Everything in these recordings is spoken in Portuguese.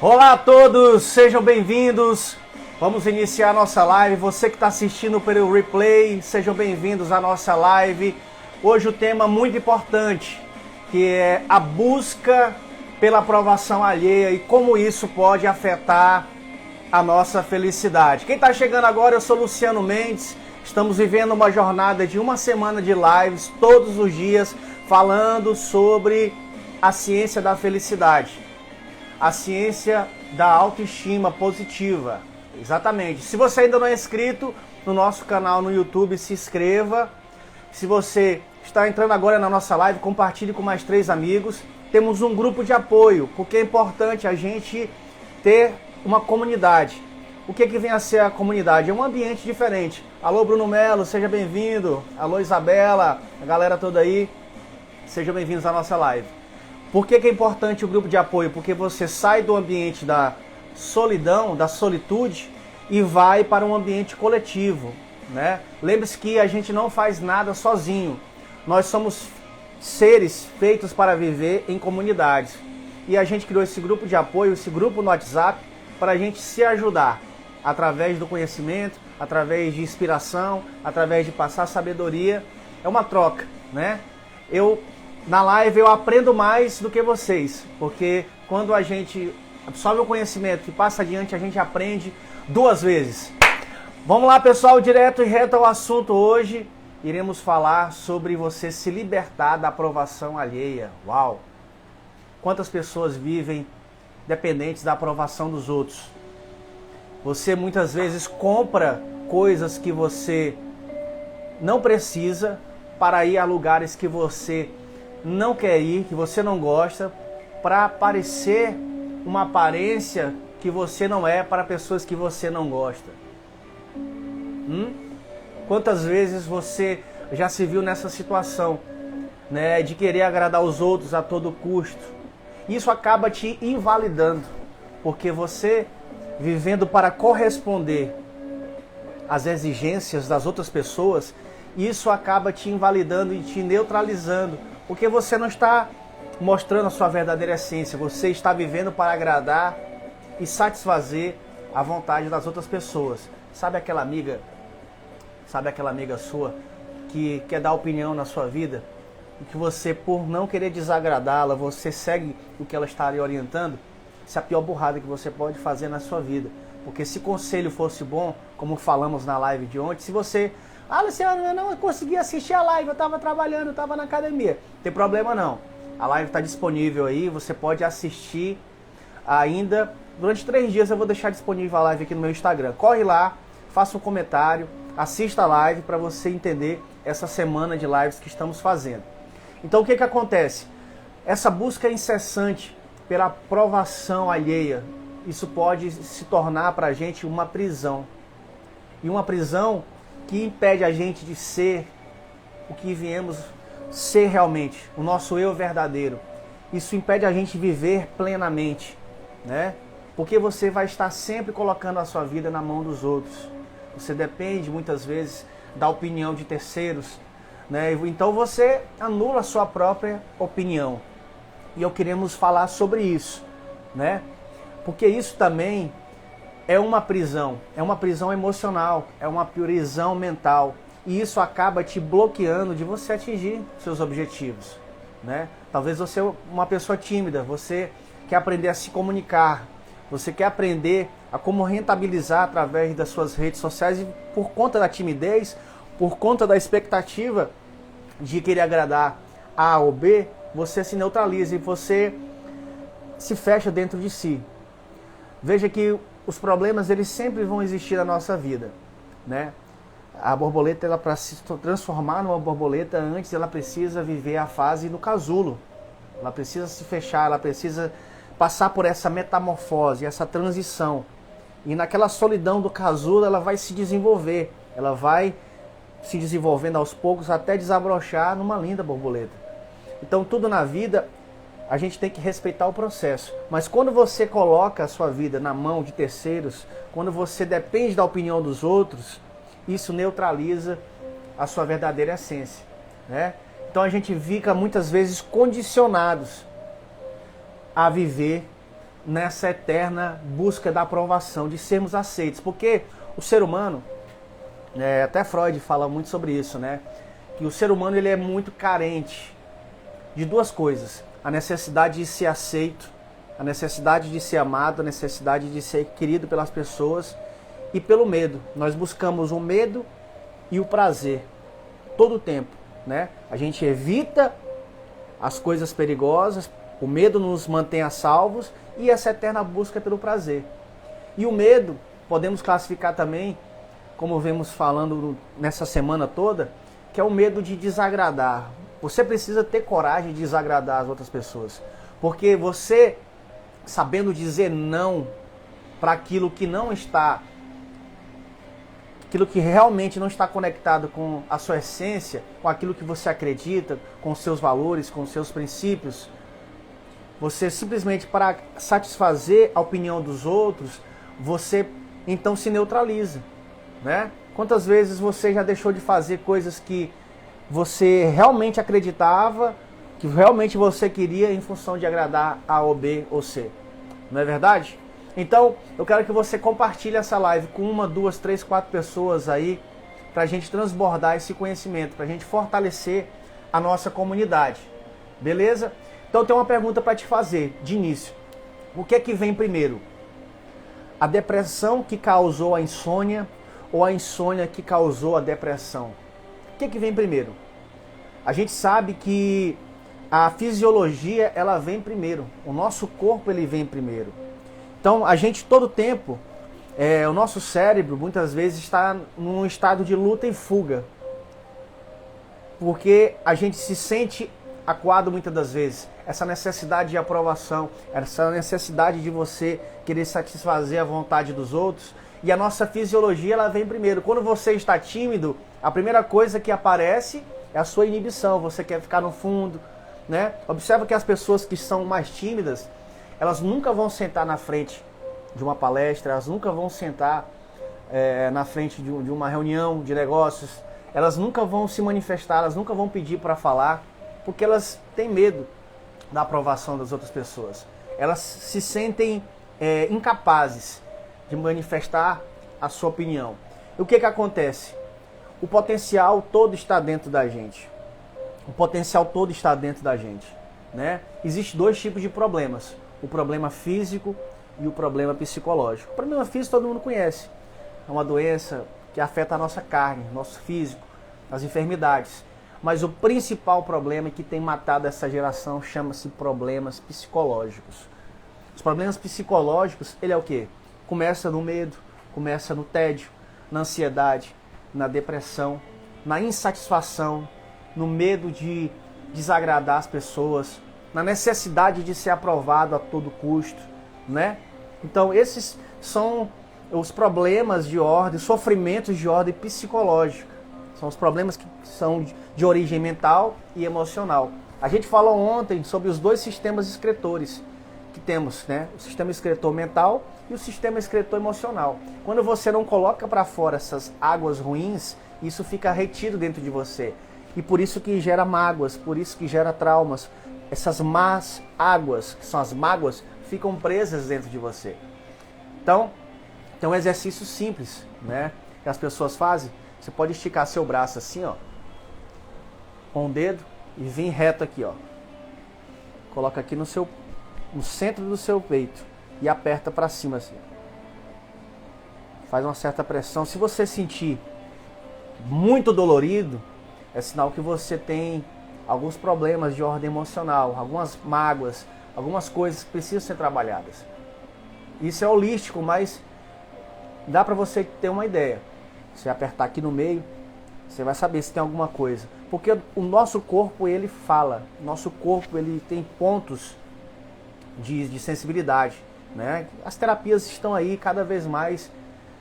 Olá a todos, sejam bem-vindos. Vamos iniciar a nossa live. Você que está assistindo pelo replay, sejam bem-vindos à nossa live. Hoje o tema muito importante, que é a busca pela aprovação alheia e como isso pode afetar a nossa felicidade. Quem está chegando agora, eu sou Luciano Mendes. Estamos vivendo uma jornada de uma semana de lives todos os dias, falando sobre a ciência da felicidade. A ciência da autoestima positiva. Exatamente. Se você ainda não é inscrito no nosso canal no YouTube, se inscreva. Se você está entrando agora na nossa live, compartilhe com mais 3 amigos. Temos um grupo de apoio, porque é importante a gente ter uma comunidade. O que vem a ser a comunidade? É um ambiente diferente. Alô, Bruno Melo, seja bem-vindo. Alô, Isabela, a galera toda aí. Sejam bem-vindos à nossa live. Por que é importante o grupo de apoio? Porque você sai do ambiente da solidão, da solitude e vai para um ambiente coletivo, né? Lembre-se que a gente não faz nada sozinho. Nós somos seres feitos para viver em comunidades. E a gente criou esse grupo de apoio, esse grupo no WhatsApp, para a gente se ajudar através do conhecimento, através de inspiração, através de passar sabedoria. É uma troca, né? Na live eu aprendo mais do que vocês, porque quando a gente absorve o conhecimento e passa adiante, a gente aprende 2 vezes. Vamos lá, pessoal, direto e reto ao assunto hoje. Iremos falar sobre você se libertar da aprovação alheia. Uau! Quantas pessoas vivem dependentes da aprovação dos outros? Você muitas vezes compra coisas que você não precisa para ir a lugares que você não quer ir, que você não gosta, para parecer uma aparência que você não é para pessoas que você não gosta. Quantas vezes você já se viu nessa situação, né, de querer agradar os outros a todo custo? Isso acaba te invalidando, porque você, vivendo para corresponder às exigências das outras pessoas, isso acaba te invalidando e te neutralizando, porque você não está mostrando a sua verdadeira essência, você está vivendo para agradar e satisfazer a vontade das outras pessoas. Sabe aquela amiga sua que quer dar opinião na sua vida e que você, por não querer desagradá-la, você segue o que ela está lhe orientando? Isso é a pior burrada que você pode fazer na sua vida. Porque se conselho fosse bom, como falamos na live de ontem, se você... Luciano, eu não consegui assistir a live, eu estava trabalhando, eu estava na academia. Não tem problema não. A live está disponível aí, você pode assistir ainda. Durante 3 dias eu vou deixar disponível a live aqui no meu Instagram. Corre lá, faça um comentário, assista a live para você entender essa semana de lives que estamos fazendo. Então o que acontece? Essa busca incessante pela aprovação alheia, isso pode se tornar para a gente uma prisão. E uma prisão que impede a gente de ser o que viemos ser realmente, o nosso eu verdadeiro. Isso impede a gente de viver plenamente, né? Porque você vai estar sempre colocando a sua vida na mão dos outros. Você depende muitas vezes da opinião de terceiros, né? Então você anula a sua própria opinião. E eu queremos falar sobre isso, né? Porque isso também é uma prisão emocional, é uma prisão mental. E isso acaba te bloqueando de você atingir seus objetivos, né? Talvez você é uma pessoa tímida, você quer aprender a se comunicar, você quer aprender a como rentabilizar através das suas redes sociais e por conta da timidez, por conta da expectativa de querer agradar A ou B, você se neutraliza e você se fecha dentro de si. Veja que os problemas eles sempre vão existir na nossa vida, né? A borboleta, ela para se transformar numa borboleta, antes ela precisa viver a fase do casulo. Ela precisa se fechar, ela precisa passar por essa metamorfose, essa transição. E naquela solidão do casulo, ela vai se desenvolver. Ela vai se desenvolvendo aos poucos até desabrochar numa linda borboleta. Então tudo na vida a gente tem que respeitar o processo. Mas quando você coloca a sua vida na mão de terceiros, quando você depende da opinião dos outros, isso neutraliza a sua verdadeira essência, né? Então a gente fica muitas vezes condicionados a viver nessa eterna busca da aprovação, de sermos aceitos. Porque o ser humano, até Freud fala muito sobre isso, né? Que o ser humano ele é muito carente de duas coisas: a necessidade de ser aceito, a necessidade de ser amado, a necessidade de ser querido pelas pessoas, e pelo medo. Nós buscamos o medo e o prazer todo o tempo, né? A gente evita as coisas perigosas, o medo nos mantém a salvos, e essa eterna busca pelo prazer. E o medo podemos classificar também, como vemos falando nessa semana toda, que é o medo de desagradar. Você precisa ter coragem de desagradar as outras pessoas, porque você, sabendo dizer não para aquilo que não está, aquilo que realmente não está conectado com a sua essência, com aquilo que você acredita, com os seus valores, com os seus princípios, você simplesmente, para satisfazer a opinião dos outros, você então se neutraliza, né? Quantas vezes você já deixou de fazer coisas que você realmente acreditava, que realmente você queria, em função de agradar A ou B ou C? Não é verdade? Então, eu quero que você compartilhe essa live com 1, 2, 3, 4 pessoas aí, para a gente transbordar esse conhecimento, para a gente fortalecer a nossa comunidade. Beleza? Então, eu tenho uma pergunta para te fazer, de início. O que é que vem primeiro? A depressão que causou a insônia ou a insônia que causou a depressão? O que é que vem primeiro? A gente sabe que a fisiologia, ela vem primeiro. O nosso corpo, ele vem primeiro. Então, a gente todo tempo, o nosso cérebro muitas vezes está num estado de luta e fuga. Porque a gente se sente acuado muitas das vezes. Essa necessidade de aprovação, essa necessidade de você querer satisfazer a vontade dos outros. E a nossa fisiologia, ela vem primeiro. Quando você está tímido, a primeira coisa que aparece é a sua inibição. Você quer ficar no fundo, né? Observa que as pessoas que são mais tímidas, elas nunca vão sentar na frente de uma palestra, elas nunca vão sentar na frente de uma reunião de negócios, elas nunca vão se manifestar, elas nunca vão pedir para falar, porque elas têm medo da aprovação das outras pessoas. Elas se sentem incapazes de manifestar a sua opinião. E o que acontece? O potencial todo está dentro da gente. O potencial todo está dentro da gente, né? Existem dois tipos de problemas: o problema físico e o problema psicológico. O problema físico todo mundo conhece. É uma doença que afeta a nossa carne, nosso físico, as enfermidades. Mas o principal problema que tem matado essa geração chama-se problemas psicológicos. Os problemas psicológicos, ele é o quê? Começa no medo, começa no tédio, na ansiedade, na depressão, na insatisfação, no medo de desagradar as pessoas, na necessidade de ser aprovado a todo custo, né? Então esses são os problemas de ordem, sofrimentos de ordem psicológica. São os problemas que são de origem mental e emocional. A gente falou ontem sobre os dois sistemas excretores que temos, né? O sistema excretor mental e o sistema excretor emocional. Quando você não coloca para fora essas águas ruins, isso fica retido dentro de você. E por isso que gera mágoas, por isso que gera traumas. Essas más águas, que são as mágoas, ficam presas dentro de você. Então, tem um exercício simples, né, que as pessoas fazem. Você pode esticar seu braço assim, ó, com o dedo, e vir reto aqui, ó. Coloca aqui no centro do seu peito e aperta para cima assim. Faz uma certa pressão. Se você sentir muito dolorido, é sinal que você tem alguns problemas de ordem emocional, algumas mágoas, algumas coisas que precisam ser trabalhadas. Isso é holístico, mas dá para você ter uma ideia. Você apertar aqui no meio, você vai saber se tem alguma coisa. Porque o nosso corpo, ele fala. Nosso corpo, ele tem pontos de sensibilidade, né? As terapias estão aí cada vez mais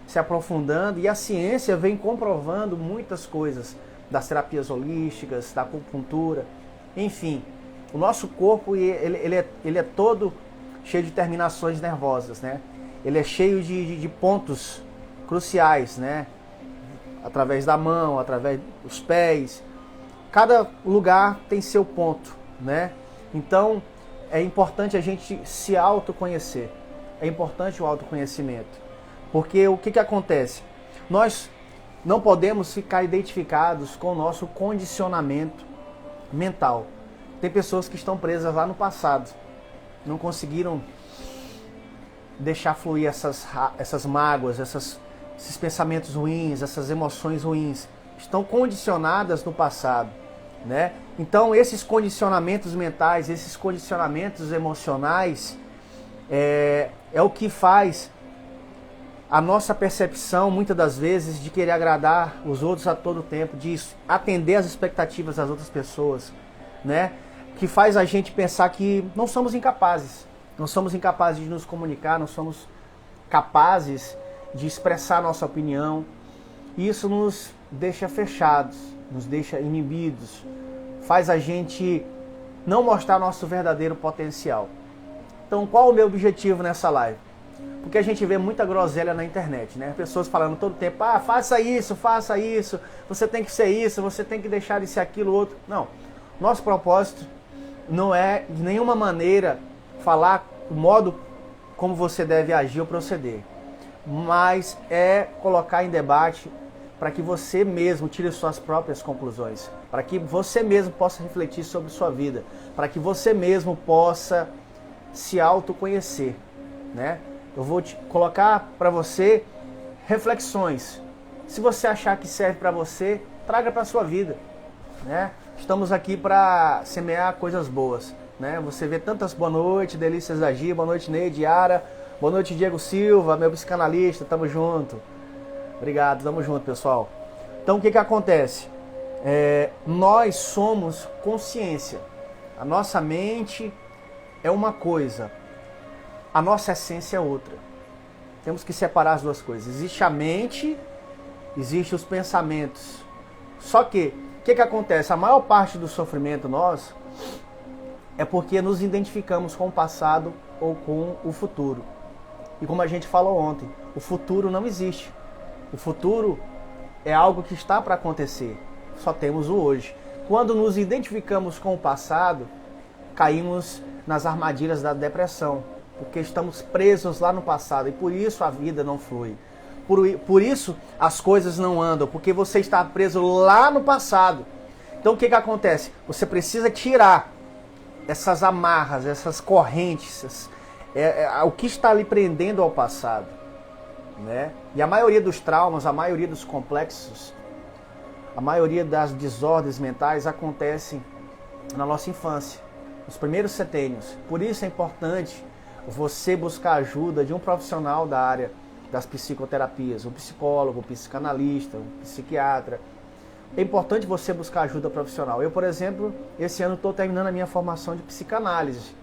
se aprofundando e a ciência vem comprovando muitas coisas das terapias holísticas, da acupuntura, enfim. O nosso corpo, ele é todo cheio de terminações nervosas, né? Ele é cheio de pontos cruciais, né? Através da mão, através dos pés. Cada lugar tem seu ponto, né? Então, é importante a gente se autoconhecer. é importante o autoconhecimento. Porque o que acontece? Nós não podemos ficar identificados com o nosso condicionamento mental. Tem pessoas que estão presas lá no passado, não conseguiram deixar fluir essas mágoas, esses pensamentos ruins, essas emoções ruins. Estão condicionadas no passado, né? Então esses condicionamentos mentais, esses condicionamentos emocionais é o que faz a nossa percepção, muitas das vezes, de querer agradar os outros a todo tempo, de atender às expectativas das outras pessoas, né? Que faz a gente pensar que não somos incapazes. Não somos incapazes de nos comunicar, não somos capazes de expressar nossa opinião. E isso nos deixa fechados, nos deixa inibidos, faz a gente não mostrar nosso verdadeiro potencial. Então, qual o meu objetivo nessa live? Porque a gente vê muita groselha na internet, né? Pessoas falando todo tempo, faça isso, você tem que ser isso, você tem que deixar de ser aquilo, outro. Não, nosso propósito não é de nenhuma maneira falar o modo como você deve agir ou proceder, mas é colocar em debate para que você mesmo tire suas próprias conclusões, para que você mesmo possa refletir sobre sua vida, para que você mesmo possa se autoconhecer, né? Eu vou te colocar para você reflexões. Se você achar que serve para você, traga para a sua vida, né? Estamos aqui para semear coisas boas, né? Você vê tantas boa noite, Delícias da Gi, boa noite Neide, Yara, boa noite Diego Silva, meu psicanalista, tamo junto. Obrigado, tamo junto, pessoal. Então o que acontece? Nós somos consciência. A nossa mente é uma coisa, a nossa essência é outra. Temos que separar as duas coisas. Existe a mente, existe os pensamentos. Só que, o que acontece? A maior parte do sofrimento nosso é porque nos identificamos com o passado ou com o futuro. E como a gente falou ontem, o futuro não existe. O futuro é algo que está para acontecer. Só temos o hoje. Quando nos identificamos com o passado, caímos nas armadilhas da depressão. Porque estamos presos lá no passado e por isso a vida não flui. Por isso as coisas não andam, porque você está preso lá no passado. Então o que acontece? Você precisa tirar essas amarras, essas correntes, o que está lhe prendendo ao passado, né? E a maioria dos traumas, a maioria dos complexos, a maioria das desordens mentais acontecem na nossa infância, nos primeiros setênios. Por isso é importante você buscar ajuda de um profissional da área das psicoterapias, um psicólogo, um psicanalista, um psiquiatra. É importante você buscar ajuda profissional. Eu, por exemplo, esse ano estou terminando a minha formação de psicanálise,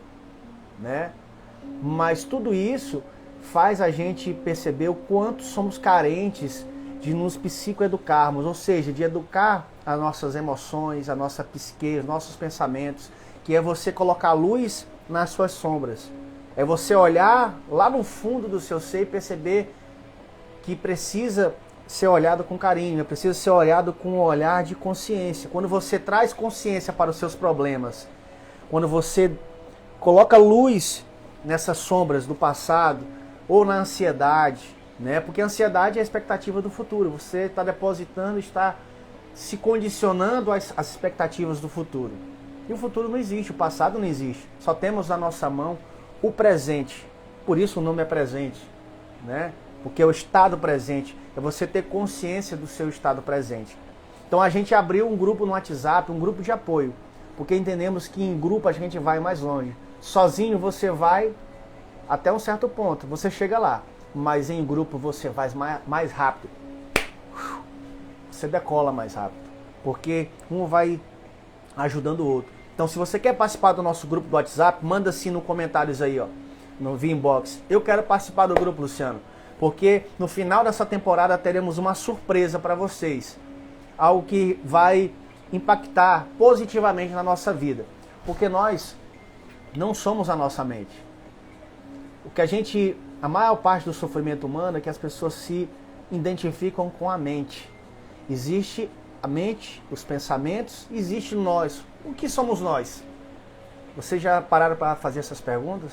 né? Mas tudo isso faz a gente perceber o quanto somos carentes de nos psicoeducarmos, ou seja, de educar as nossas emoções, a nossa psique, os nossos pensamentos, que é você colocar luz nas suas sombras. É você olhar lá no fundo do seu ser e perceber que precisa ser olhado com carinho, precisa ser olhado com um olhar de consciência. Quando você traz consciência para os seus problemas, quando você coloca luz nessas sombras do passado ou na ansiedade, né? Porque a ansiedade é a expectativa do futuro. Você está depositando, está se condicionando às expectativas do futuro. E o futuro não existe, o passado não existe. Só temos na nossa mão o presente. Por isso o nome é presente, né? Porque é o estado presente. É você ter consciência do seu estado presente. Então a gente abriu um grupo no WhatsApp, um grupo de apoio. Porque entendemos que em grupo a gente vai mais longe. Sozinho você vai até um certo ponto, você chega lá. Mas em grupo você vai mais rápido. Você decola mais rápido. Porque um vai ajudando o outro. Então se você quer participar do nosso grupo do WhatsApp, manda assim nos comentários aí, ó, no inbox. Eu quero participar do grupo, Luciano. Porque no final dessa temporada teremos uma surpresa para vocês. Algo que vai impactar positivamente na nossa vida. Porque nós não somos a nossa mente. A maior parte do sofrimento humano é que as pessoas se identificam com a mente. Existe a mente, os pensamentos, existe nós. O que somos nós? Vocês já pararam para fazer essas perguntas?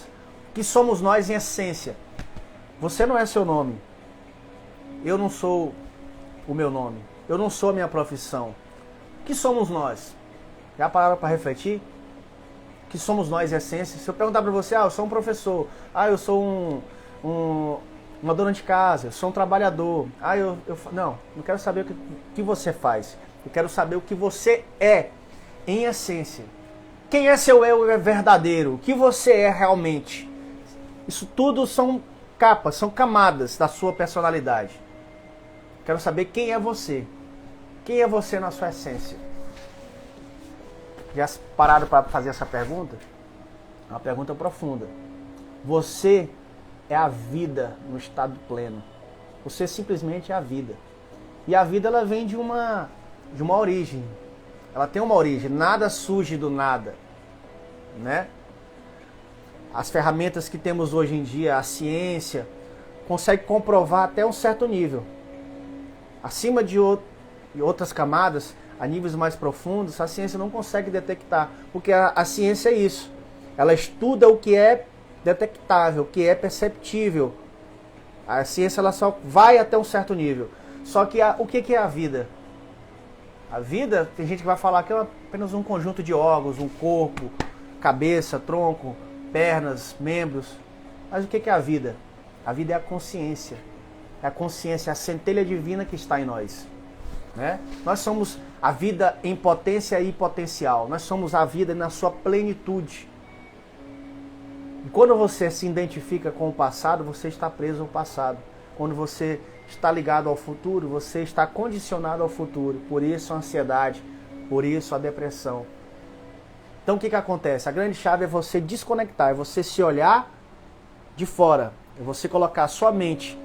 O que somos nós em essência? Você não é seu nome. Eu não sou o meu nome. Eu não sou a minha profissão. O que somos nós? Já pararam para refletir? O que somos nós, essência? Se eu perguntar para você, eu sou um professor. Eu sou uma dona de casa. Eu sou um trabalhador. Não quero saber o que você faz. Eu quero saber o que você é, em essência. Quem é seu eu é verdadeiro? O que você é realmente? Isso tudo são capas, são camadas da sua personalidade. Quero saber quem é você. Quem é você na sua essência? Já pararam para fazer essa pergunta? É uma pergunta profunda. Você é a vida no estado pleno. Você simplesmente é a vida. E a vida, ela vem de uma origem. Ela tem uma origem. Nada surge do nada, né? As ferramentas que temos hoje em dia, a ciência, consegue comprovar até um certo nível. Acima de outras camadas, a níveis mais profundos, a ciência não consegue detectar. Porque a ciência é isso. Ela estuda o que é detectável, o que é perceptível. A ciência, ela só vai até um certo nível. Só que o que é a vida? A vida, tem gente que vai falar que é apenas um conjunto de órgãos, um corpo, cabeça, tronco, pernas, membros. Mas o que é a vida? A vida é a consciência. É a consciência, a centelha divina que está em nós, né? Nós somos a vida em potência e potencial. Nós somos a vida na sua plenitude. E quando você se identifica com o passado, você está preso ao passado. Quando você está ligado ao futuro, você está condicionado ao futuro. Por isso a ansiedade, por isso a depressão. Então o que acontece? A grande chave é você desconectar, é você se olhar de fora, é você colocar a sua mente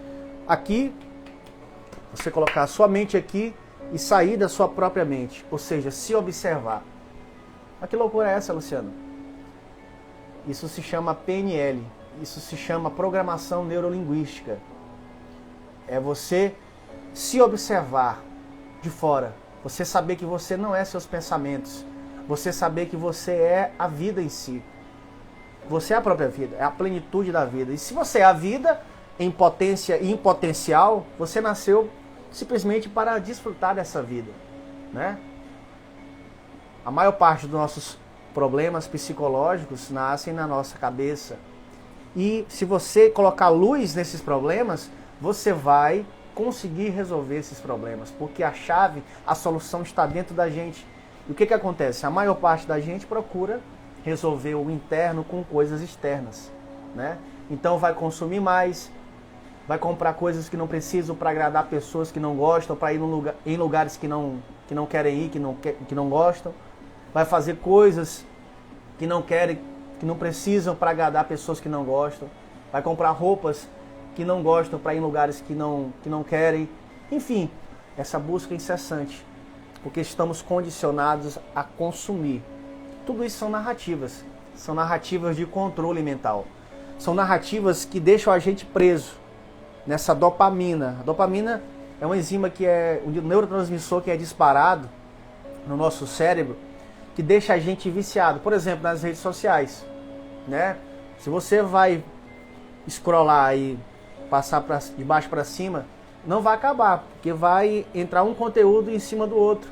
aqui, e sair da sua própria mente, ou seja, se observar. Mas que loucura é essa, Luciano? Isso se chama PNL, isso se chama programação neurolinguística. É você se observar de fora, você saber que você não é seus pensamentos, você saber que você é a vida em si. Você é a própria vida, é a plenitude da vida. E se você é a vida em potência e em potencial, você nasceu simplesmente para desfrutar dessa vida, né? A maior parte dos nossos problemas psicológicos nascem na nossa cabeça. E se você colocar luz nesses problemas, você vai conseguir resolver esses problemas, porque a chave, a solução está dentro da gente. E o que acontece? A maior parte da gente procura resolver o interno com coisas externas, né? Então vai consumir mais, vai comprar coisas que não precisam para agradar pessoas que não gostam, para ir em lugares que não querem ir, que não gostam. Vai fazer coisas que não querem, que não precisam para agradar pessoas que não gostam. Vai comprar roupas que não gostam para ir em lugares que não querem. Enfim, essa busca incessante, porque estamos condicionados a consumir. Tudo isso são narrativas de controle mental. São narrativas que deixam a gente preso nessa dopamina. A dopamina é uma enzima que é um neurotransmissor que é disparado no nosso cérebro, que deixa a gente viciado. Por exemplo, nas redes sociais, né? Se você vai scrollar e passar de baixo para cima, não vai acabar, porque vai entrar um conteúdo em cima do outro.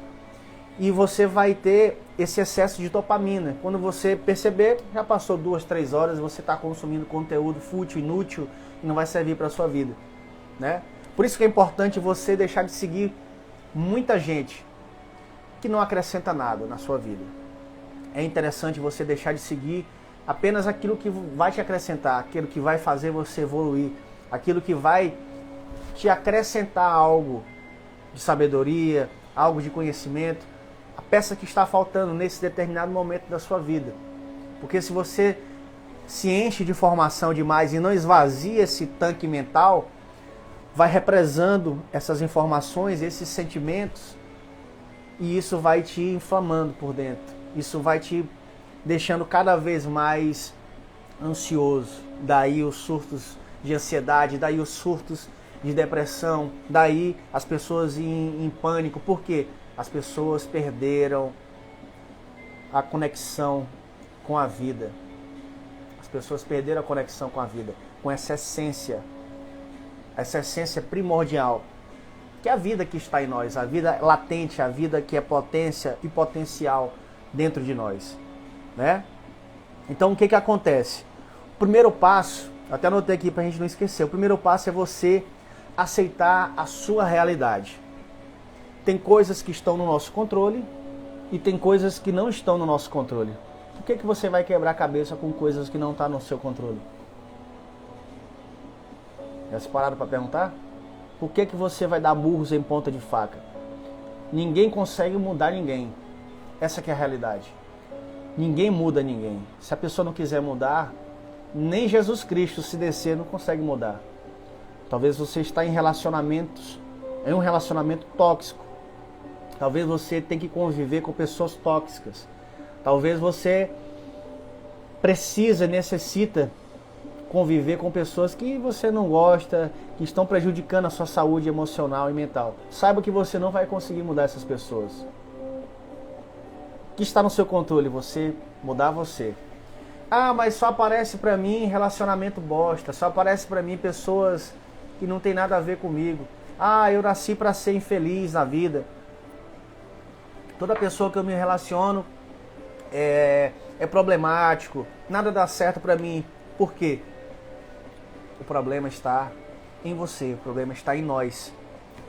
E você vai ter esse excesso de dopamina. Quando você perceber, já passou 2, 3 horas, você está consumindo conteúdo fútil, inútil, e não vai servir para a sua vida, né? Por isso que é importante você deixar de seguir muita gente que não acrescenta nada na sua vida. É interessante você deixar de seguir apenas aquilo que vai te acrescentar, aquilo que vai fazer você evoluir, aquilo que vai te acrescentar algo de sabedoria, algo de conhecimento, a peça que está faltando nesse determinado momento da sua vida. Porque se você se enche de informação demais e não esvazia esse tanque mental, vai represando essas informações, esses sentimentos, e isso vai te inflamando por dentro. Isso vai te deixando cada vez mais ansioso. Daí os surtos de ansiedade, daí os surtos de depressão, daí as pessoas em pânico. Por quê? As pessoas perderam a conexão com a vida. As pessoas perderam a conexão com a vida, com essa essência. essa essência primordial, que é a vida que está em nós, a vida latente, a vida que é potência e potencial dentro de nós, né? Então o que acontece? O primeiro passo, até anotei aqui para a gente não esquecer, o primeiro passo é você aceitar a sua realidade. Tem coisas que estão no nosso controle e tem coisas que não estão no nosso controle. Por que você vai quebrar a cabeça com coisas que não estão no seu controle? Já se pararam para perguntar? Por que você vai dar murros em ponta de faca? Ninguém consegue mudar ninguém. Essa que é a realidade. Ninguém muda ninguém. Se a pessoa não quiser mudar, nem Jesus Cristo, se descer, não consegue mudar. Talvez você está em um relacionamento tóxico. Talvez você tenha que conviver com pessoas tóxicas. Talvez você necessita conviver com pessoas que você não gosta, que estão prejudicando a sua saúde emocional e mental. Saiba que você não vai conseguir mudar essas pessoas. O que está no seu controle? Você mudar você. Ah, mas só aparece pra mim relacionamento bosta, só aparece pra mim pessoas que não tem nada a ver comigo. Ah, eu nasci pra ser infeliz na vida. Toda pessoa que eu me relaciono é problemático, nada dá certo pra mim. Por quê? O problema está em você, o problema está em nós.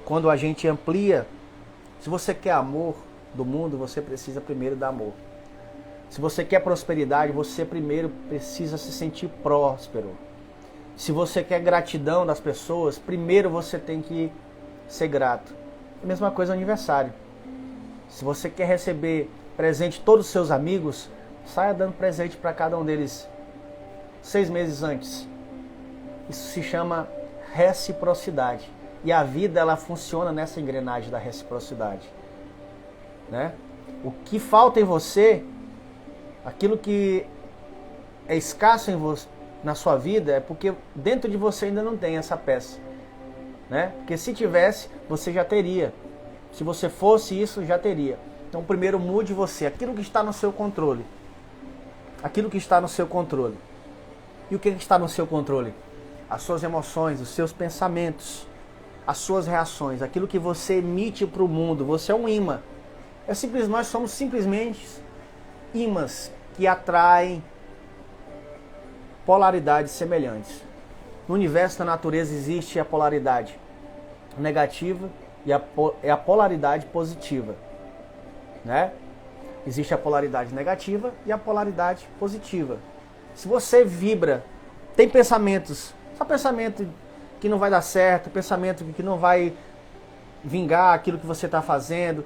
Quando a gente amplia, se você quer amor do mundo, você precisa primeiro dar amor. Se você quer prosperidade, você primeiro precisa se sentir próspero. Se você quer gratidão das pessoas, primeiro você tem que ser grato. A mesma coisa no aniversário. Se você quer receber presente de todos os seus amigos, saia dando presente para cada um deles 6 meses antes. Isso se chama reciprocidade. E a vida, ela funciona nessa engrenagem da reciprocidade, né? O que falta em você, aquilo que é escasso em você, na sua vida, é porque dentro de você ainda não tem essa peça, né? Porque se tivesse, você já teria. Se você fosse isso, já teria. Então primeiro mude você, aquilo que está no seu controle. Aquilo que está no seu controle. E o que está no seu controle? As suas emoções, os seus pensamentos, as suas reações, aquilo que você emite para o mundo. Você é um imã. Nós somos simplesmente imãs que atraem polaridades semelhantes. No universo da natureza existe a polaridade negativa e a polaridade positiva, né? Existe a polaridade negativa e a polaridade positiva. Se você vibra, tem pensamentos, só pensamento que não vai dar certo, pensamento que não vai vingar aquilo que você está fazendo,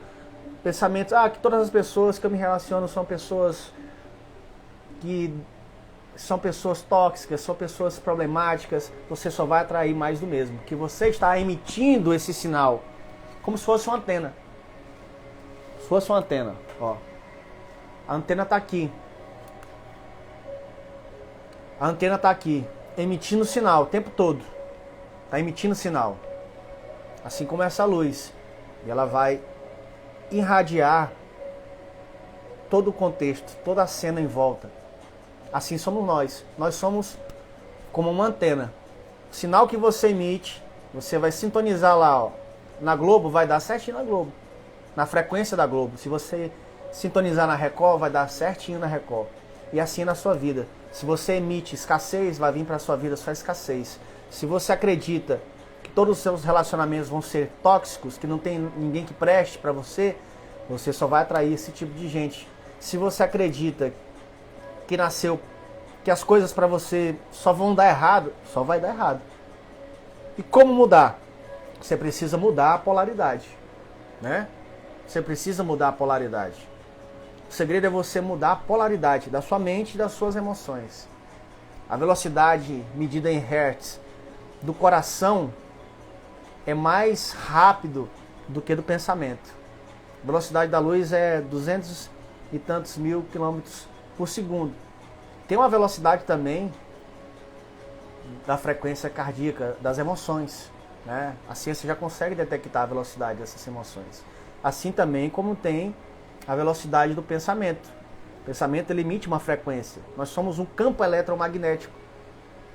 pensamentos, que todas as pessoas que eu me relaciono são pessoas tóxicas, são pessoas problemáticas, você só vai atrair mais do mesmo. Que você está emitindo esse sinal como se fosse uma antena. Se fosse uma antena, ó. A antena está aqui. A antena está aqui, emitindo sinal o tempo todo. Está emitindo sinal. Assim como essa luz. E ela vai irradiar todo o contexto, toda a cena em volta. Assim somos nós. Nós somos como uma antena. O sinal que você emite, você vai sintonizar lá, ó. Na Globo vai dar certinho na Globo. Na frequência da Globo. Se você sintonizar na Record, vai dar certinho na Record. E assim na sua vida. Se você emite escassez, vai vir para a sua vida só escassez. Se você acredita que todos os seus relacionamentos vão ser tóxicos, que não tem ninguém que preste para você, você só vai atrair esse tipo de gente. Se você acredita que as coisas para você só vão dar errado, só vai dar errado. E como mudar? Você precisa mudar a polaridade, né? Você precisa mudar a polaridade. O segredo é você mudar a polaridade da sua mente e das suas emoções. A velocidade medida em hertz do coração é mais rápido do que do pensamento. A velocidade da luz é 200 e tantos mil quilômetros por segundo. Tem uma velocidade também da frequência cardíaca, das emoções, né? A ciência já consegue detectar a velocidade dessas emoções. Assim também como tem a velocidade do pensamento. O pensamento, ele emite uma frequência. Nós somos um campo eletromagnético,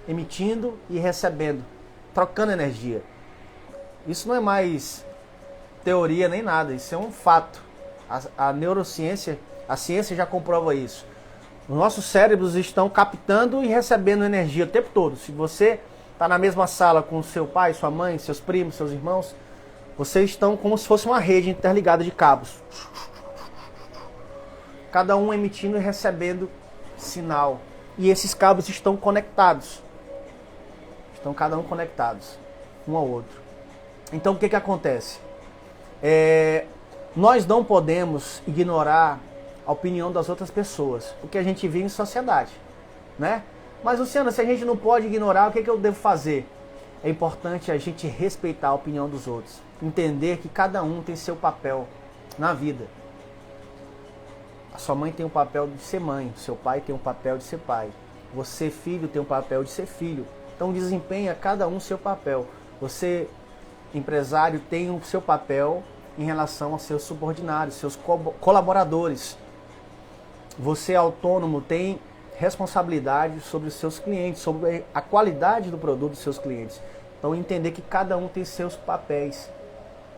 emitindo e recebendo. trocando energia. Isso não é mais teoria nem nada, isso é um fato. A neurociência, a ciência já comprova isso. Os nossos cérebros estão captando e recebendo energia o tempo todo. Se você está na mesma sala com seu pai, sua mãe, seus primos, seus irmãos, vocês estão como se fosse uma rede interligada de cabos. Cada um emitindo e recebendo sinal. E esses cabos estão conectados. Estão cada um conectados, um ao outro. Então o que acontece? Nós não podemos ignorar a opinião das outras pessoas, porque a gente vive em sociedade, né? Mas, Luciano, se a gente não pode ignorar, o que eu devo fazer? É importante a gente respeitar a opinião dos outros, entender que cada um tem seu papel na vida. A sua mãe tem o papel de ser mãe, seu pai tem o papel de ser pai, você, filho, tem o papel de ser filho. Então desempenha cada um seu papel. Você, empresário, tem o seu papel em relação aos seus subordinados, seus colaboradores. Você, autônomo, tem responsabilidade sobre os seus clientes, sobre a qualidade do produto dos seus clientes. Então entender que cada um tem seus papéis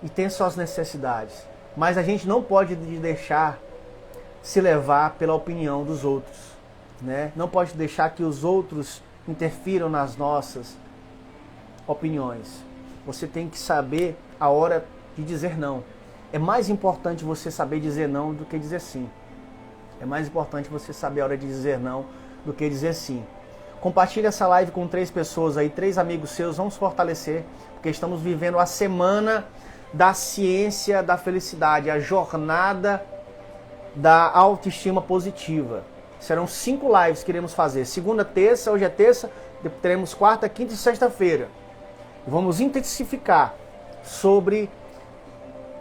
e tem suas necessidades. Mas a gente não pode deixar se levar pela opinião dos outros, né? Não pode deixar que os outros interfiram nas nossas opiniões. Você tem que saber a hora de dizer não. É mais importante você saber dizer não do que dizer sim. É mais importante você saber a hora de dizer não do que dizer sim. Compartilhe essa live com 3 pessoas aí, 3 amigos seus, vamos fortalecer, porque estamos vivendo a semana da ciência da felicidade, a jornada da autoestima positiva. Serão 5 lives que iremos fazer. Segunda, terça, hoje é terça, teremos quarta, quinta e sexta-feira. Vamos intensificar sobre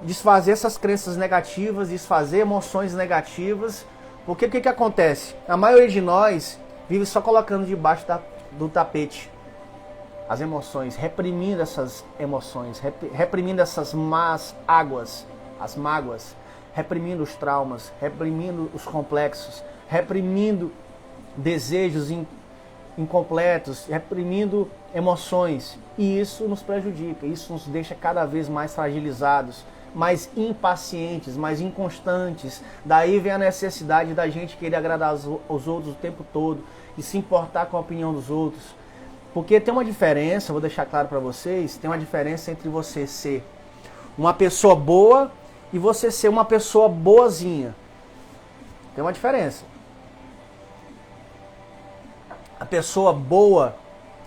desfazer essas crenças negativas, desfazer emoções negativas. Porque o que acontece? A maioria de nós vive só colocando debaixo do tapete as emoções, reprimindo essas emoções, reprimindo essas más águas, as mágoas, reprimindo os traumas, reprimindo os complexos, reprimindo desejos incompletos, reprimindo emoções. E isso nos prejudica, isso nos deixa cada vez mais fragilizados, mais impacientes, mais inconstantes. Daí vem a necessidade da gente querer agradar os outros o tempo todo e se importar com a opinião dos outros. Porque tem uma diferença, vou deixar claro para vocês, tem uma diferença entre você ser uma pessoa boa e você ser uma pessoa boazinha. Tem uma diferença. A pessoa boa,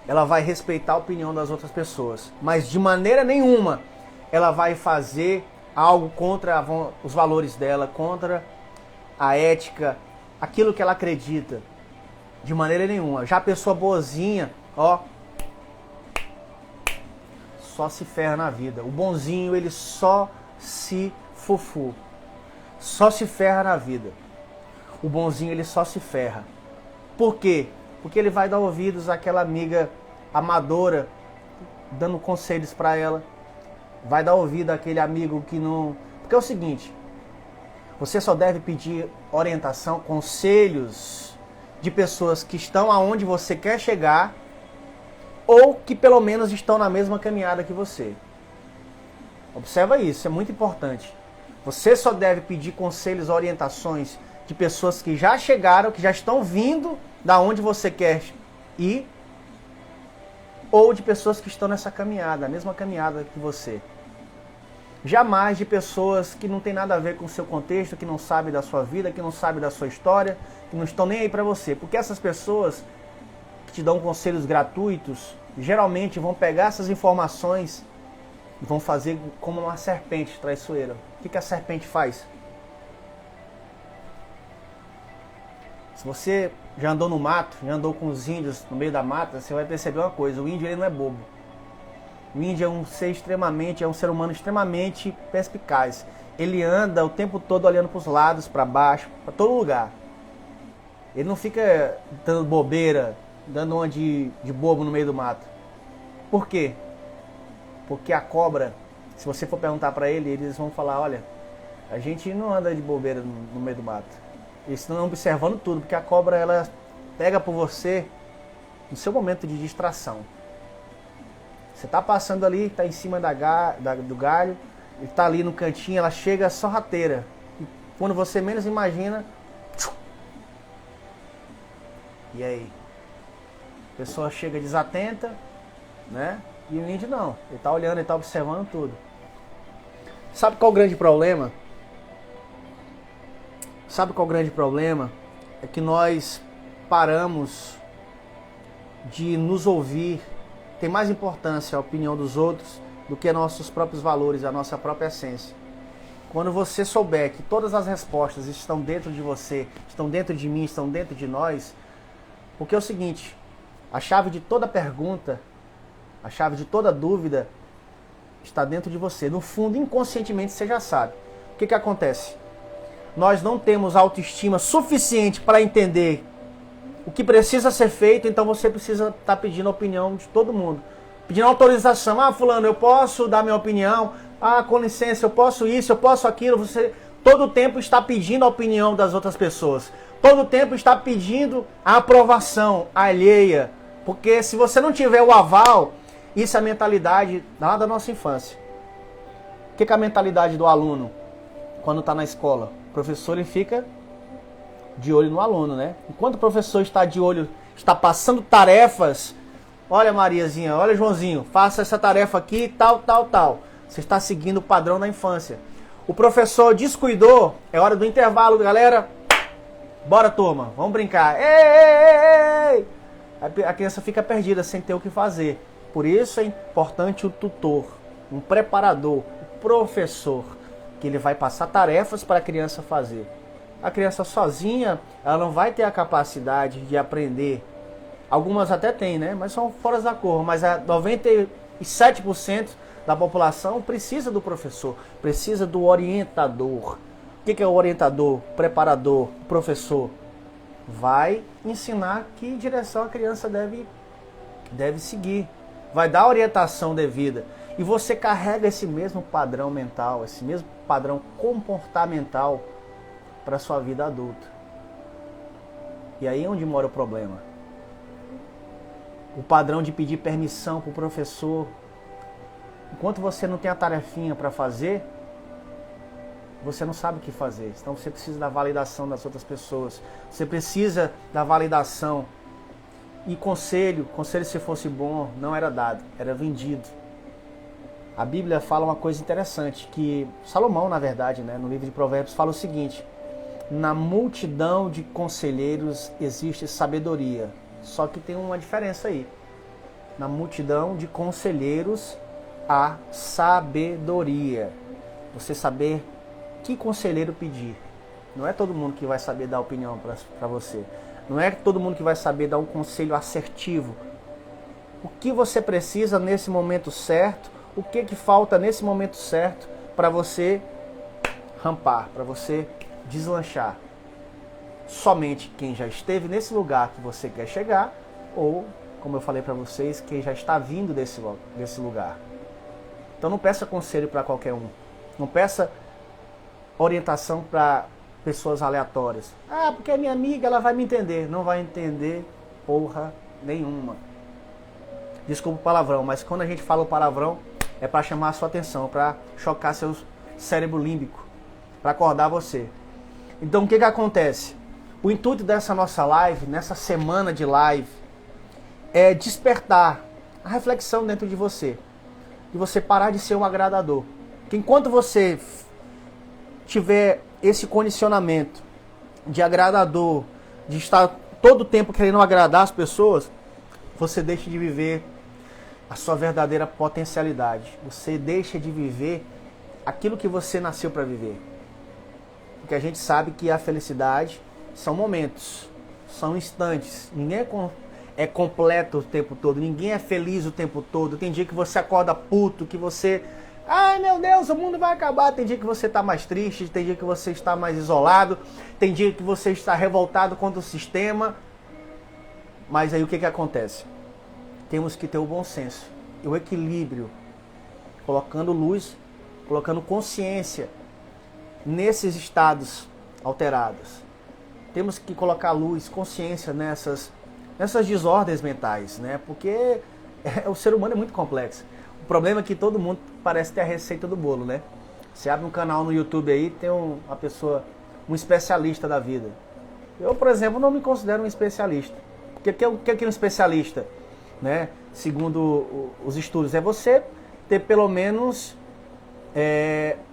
ela vai respeitar a opinião das outras pessoas, mas de maneira nenhuma ela vai fazer algo contra os valores dela, contra a ética, aquilo que ela acredita. De maneira nenhuma. Já a pessoa boazinha, ó, só se ferra na vida. O bonzinho, ele só se fufu. Só se ferra na vida. O bonzinho, ele só se ferra. Por quê? Porque ele vai dar ouvidos àquela amiga amadora, dando conselhos para ela. Vai dar ouvido àquele amigo que não... Porque é o seguinte, você só deve pedir orientação, conselhos de pessoas que estão aonde você quer chegar ou que pelo menos estão na mesma caminhada que você. Observa isso, é muito importante. Você só deve pedir conselhos, orientações de pessoas que já chegaram, que já estão vindo da onde você quer ir, ou de pessoas que estão nessa caminhada, a mesma caminhada que você. Jamais de pessoas que não tem nada a ver com o seu contexto, que não sabem da sua vida, que não sabem da sua história, que não estão nem aí para você. Porque essas pessoas que te dão conselhos gratuitos, geralmente vão pegar essas informações e vão fazer como uma serpente traiçoeira. O que a serpente faz? Se você já andou no mato, já andou com os índios no meio da mata, você vai perceber uma coisa, o índio ele não é bobo. O índio é um ser humano extremamente perspicaz. Ele anda o tempo todo olhando para os lados, para baixo, para todo lugar. Ele não fica dando bobeira, dando uma de bobo no meio do mato. Por quê? Porque a cobra, se você for perguntar para ele, eles vão falar, olha, a gente não anda de bobeira no meio do mato. Eles estão observando tudo, porque a cobra ela pega por você no seu momento de distração. Você tá passando ali, tá em cima do galho, ele tá ali no cantinho, ela chega sorrateira. E quando você menos imagina, e aí? A pessoa chega desatenta, né? E o índio não, ele tá olhando, ele tá observando tudo. Sabe qual é o grande problema? Sabe qual é o grande problema? É que nós paramos de nos ouvir. Tem mais importância a opinião dos outros do que nossos próprios valores, a nossa própria essência. Quando você souber que todas as respostas estão dentro de você, estão dentro de mim, estão dentro de nós, porque é o seguinte, a chave de toda pergunta, a chave de toda dúvida está dentro de você. No fundo, inconscientemente, você já sabe. O que acontece? Nós não temos autoestima suficiente para entender o que precisa ser feito, então você precisa estar pedindo a opinião de todo mundo. Pedindo autorização. Ah, fulano, eu posso dar minha opinião? Ah, com licença, eu posso isso, eu posso aquilo. Você todo o tempo está pedindo a opinião das outras pessoas. Todo o tempo está pedindo a aprovação alheia. Porque se você não tiver o aval, isso é a mentalidade lá da nossa infância. O que é a mentalidade do aluno quando está na escola? O professor ele fica de olho no aluno, né? Enquanto o professor está de olho, está passando tarefas, olha Mariazinha, olha Joãozinho, faça essa tarefa aqui, tal, tal, tal. Você está seguindo o padrão da infância. O professor descuidou, é hora do intervalo, galera. Bora, turma, vamos brincar. Ei, ei, ei, ei. A criança fica perdida, sem ter o que fazer. Por isso é importante o tutor, um preparador, o professor, que ele vai passar tarefas para a criança fazer. A criança sozinha, ela não vai ter a capacidade de aprender. Algumas até tem, né? Mas são fora da curva. Mas 97% da população precisa do professor, precisa do orientador. O que é o orientador, preparador, professor? Vai ensinar que direção a criança deve seguir. Vai dar a orientação devida. E você carrega esse mesmo padrão mental, esse mesmo padrão comportamental para a sua vida adulta. E aí é onde mora o problema. O padrão de pedir permissão para o professor. Enquanto você não tem a tarefinha para fazer, você não sabe o que fazer. Então você precisa da validação das outras pessoas. Você precisa da validação. E conselho se fosse bom, não era dado, era vendido. A Bíblia fala uma coisa interessante, que Salomão, na verdade, né, no livro de Provérbios, fala o seguinte: na multidão de conselheiros existe sabedoria. Só que tem uma diferença aí. Na multidão de conselheiros há sabedoria. Você saber que conselheiro pedir. Não é todo mundo que vai saber dar opinião para você. Não é todo mundo que vai saber dar um conselho assertivo. O que você precisa nesse momento certo, o que falta nesse momento certo para você rampar, para você deslanchar. Somente quem já esteve nesse lugar que você quer chegar, ou, como eu falei para vocês, quem já está vindo desse lugar. Então não peça conselho para qualquer um. Não peça orientação para pessoas aleatórias. Ah, porque é minha amiga, ela vai me entender. Não vai entender porra nenhuma. Desculpa o palavrão, mas quando a gente fala o palavrão, é para chamar a sua atenção, para chocar seu cérebro límbico, para acordar você. Então o que acontece? O intuito dessa nossa live, nessa semana de live, é despertar a reflexão dentro de você. E você parar de ser um agradador. Porque enquanto você tiver esse condicionamento de agradador, de estar todo o tempo querendo agradar as pessoas, você deixa de viver a sua verdadeira potencialidade. Você deixa de viver aquilo que você nasceu para viver. Porque a gente sabe que a felicidade são momentos, são instantes. Ninguém é completo o tempo todo, ninguém é feliz o tempo todo. Tem dia que você acorda puto, que você... Ai meu Deus, o mundo vai acabar. Tem dia que você está mais triste, tem dia que você está mais isolado, tem dia que você está revoltado contra o sistema. Mas aí o que acontece? Temos que ter o bom senso, o equilíbrio, colocando luz, colocando consciência nesses estados alterados. Temos que colocar luz, consciência nessas desordens mentais, né? Porque O ser humano é muito complexo. O problema é que todo mundo parece ter a receita do bolo, né? Você abre um canal no YouTube aí, tem uma pessoa, um especialista da vida. Eu, por exemplo, não me considero um especialista. O que é um especialista? Né? Segundo os estudos, é você ter pelo menos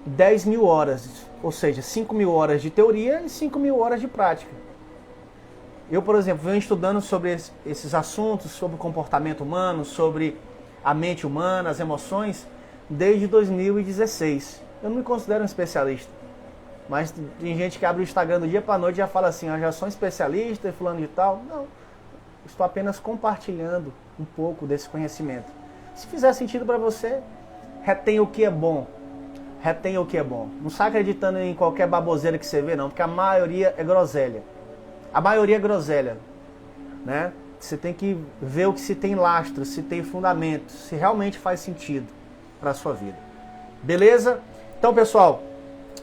10 mil horas, ou seja, 5 mil horas de teoria e 5 mil horas de prática. Eu, por exemplo, venho estudando sobre esses assuntos, sobre o comportamento humano, sobre a mente humana, as emoções, desde 2016. Eu não me considero um especialista. Mas tem gente que abre o Instagram do dia para a noite e já fala assim, já sou um especialista e fulano de tal. Não, estou apenas compartilhando um pouco desse conhecimento. Se fizer sentido para você, retém o que é bom. Retém o que é bom. Não sai acreditando em qualquer baboseira que você vê, não, porque a maioria é groselha. A maioria é groselha, né? Você tem que ver o que se tem lastro, se tem fundamento, se realmente faz sentido para a sua vida. Beleza? Então, pessoal,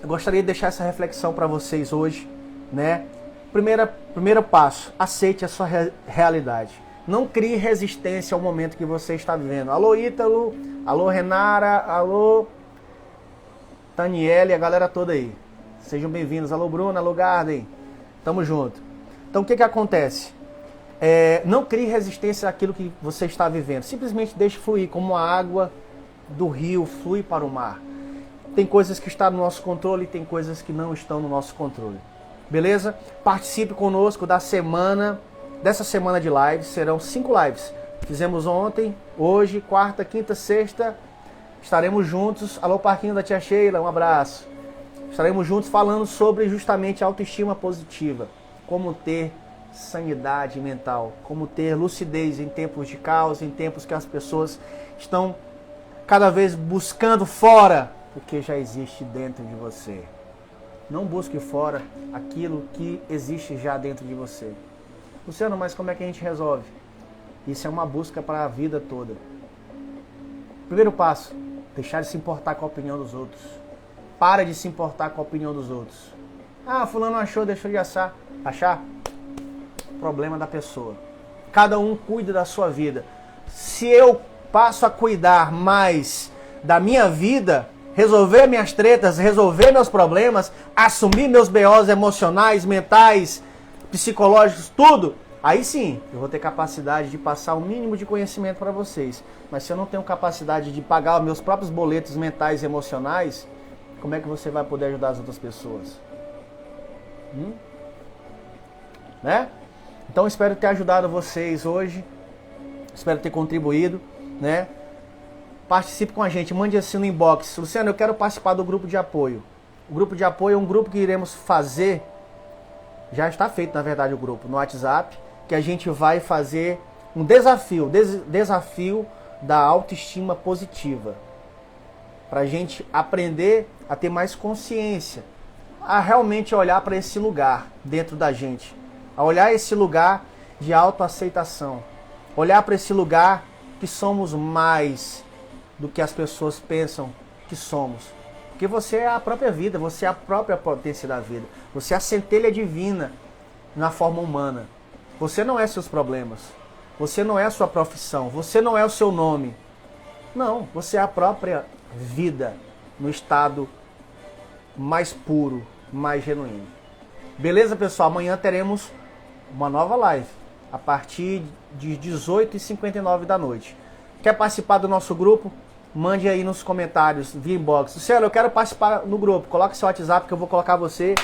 eu gostaria de deixar essa reflexão para vocês hoje, né? Primeiro passo, aceite a sua realidade. Não crie resistência ao momento que você está vivendo. Alô, Ítalo, alô, Renara, alô, Taniele, a galera toda aí. Sejam bem-vindos. Alô, Bruno, alô, Garden. Tamo junto. Então, o que acontece? Não crie resistência àquilo que você está vivendo. Simplesmente deixe fluir, como a água do rio flui para o mar. Tem coisas que estão no nosso controle e tem coisas que não estão no nosso controle. Beleza? Participe conosco dessa semana de lives. Serão 5 lives. Fizemos ontem, hoje, quarta, quinta, sexta. Estaremos juntos. Alô, Parquinho da Tia Sheila, um abraço. Estaremos juntos falando sobre justamente autoestima positiva. Como ter sanidade mental. Como ter lucidez em tempos de caos, em tempos que as pessoas estão cada vez buscando fora o que já existe dentro de você. Não busque fora aquilo que existe já dentro de você. Luciano, mas como é que a gente resolve? Isso é uma busca para a vida toda. Primeiro passo, deixar de se importar com a opinião dos outros. Para de se importar com a opinião dos outros. Ah, fulano achou, deixou de achar. Problema da pessoa. Cada um cuida da sua vida. Se eu passo a cuidar mais da minha vida, resolver minhas tretas, resolver meus problemas, assumir meus BOs emocionais, mentais, psicológicos, tudo, aí sim, eu vou ter capacidade de passar o mínimo de conhecimento para vocês. Mas se eu não tenho capacidade de pagar os meus próprios boletos mentais e emocionais, como é que você vai poder ajudar as outras pessoas? Né? Então espero ter ajudado vocês hoje. Espero ter contribuído, né? Participe com a gente, mande assim no inbox. Luciano, eu quero participar do grupo de apoio. O grupo de apoio é um grupo que iremos fazer, já está feito na verdade o grupo, no WhatsApp, que a gente vai fazer um desafio da autoestima positiva. Para a gente aprender a ter mais consciência, a realmente olhar para esse lugar dentro da gente, a olhar esse lugar de autoaceitação, olhar para esse lugar que somos mais do que as pessoas pensam que somos. Porque você é a própria vida, você é a própria potência da vida. Você é a centelha divina na forma humana. Você não é seus problemas. Você não é a sua profissão. Você não é o seu nome. Não, você é a própria vida no estado mais puro, mais genuíno. Beleza, pessoal? Amanhã teremos uma nova live a partir de 18h59 da noite. Quer participar do nosso grupo? Mande aí nos comentários, via inbox. Luciano, eu quero participar no grupo. Coloque seu WhatsApp que eu vou colocar você.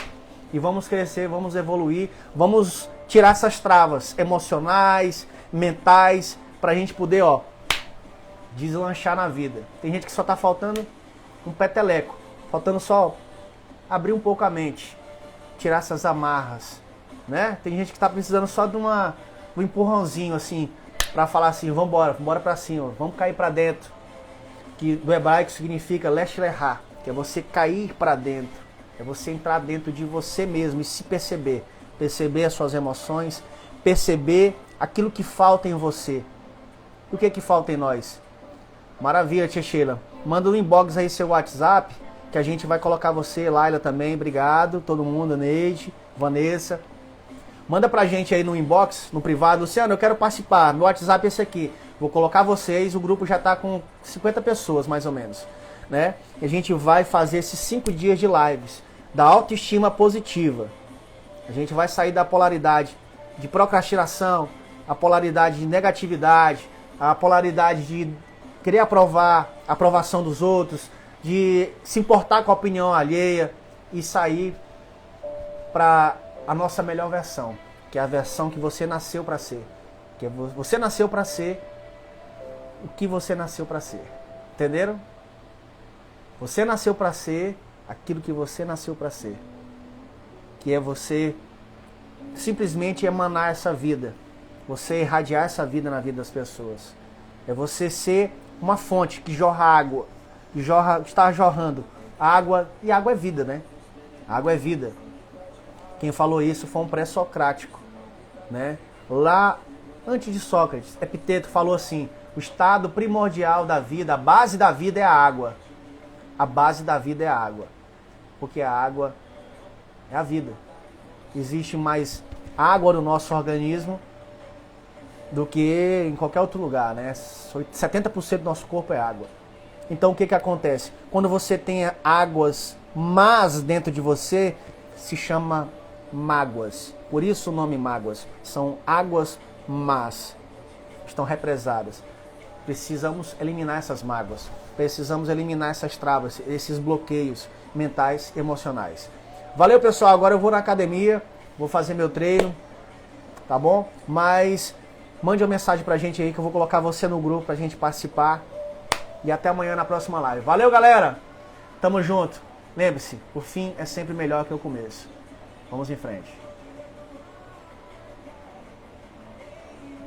E vamos crescer, vamos evoluir. Vamos tirar essas travas emocionais, mentais, pra gente poder, deslanchar na vida. Tem gente que só tá faltando um peteleco. Faltando só abrir um pouco a mente. Tirar essas amarras, né? Tem gente que tá precisando só de um empurrãozinho, assim, pra falar assim, vambora pra cima, vamos cair pra dentro. Que do hebraico significa lech lechá, que é você cair para dentro, é você entrar dentro de você mesmo e se perceber, perceber as suas emoções, perceber aquilo que falta em você. O que é que falta em nós? Maravilha, tia Sheila. Manda no inbox aí seu WhatsApp, que a gente vai colocar você, Laila também, obrigado, todo mundo, Neide, Vanessa. Manda pra gente aí no inbox, no privado, Luciano, eu quero participar, meu WhatsApp é esse aqui. Vou colocar vocês, o grupo já está com 50 pessoas mais ou menos, né? E a gente vai fazer esses 5 dias de lives da autoestima positiva. A gente vai sair da polaridade de procrastinação, a polaridade de negatividade, a polaridade de querer aprovar a aprovação dos outros, de se importar com a opinião alheia e sair para a nossa melhor versão, que é a versão que você nasceu para ser. Que você nasceu para ser o que você nasceu para ser. Entenderam? Você nasceu para ser aquilo que você nasceu para ser. Que é você simplesmente emanar essa vida. Você irradiar essa vida na vida das pessoas. É você ser uma fonte que jorra água. Que está jorrando água. E água é vida, né? Água é vida. Quem falou isso foi um pré-socrático, né? Lá, antes de Sócrates, Epiteto falou assim: o estado primordial da vida, a base da vida é a água. A base da vida é a água. Porque a água é a vida. Existe mais água no nosso organismo do que em qualquer outro lugar, né? 70% do nosso corpo é água. Então o que acontece? Quando você tem águas más dentro de você, se chama mágoas. Por isso o nome mágoas. São águas más. Estão represadas. Precisamos eliminar essas mágoas. Precisamos eliminar essas travas, esses bloqueios mentais, emocionais. Valeu, pessoal. Agora eu vou na academia, vou fazer meu treino, tá bom? Mas mande uma mensagem pra gente aí que eu vou colocar você no grupo pra gente participar. E até amanhã na próxima live. Valeu, galera! Tamo junto. Lembre-se, o fim é sempre melhor que o começo. Vamos em frente.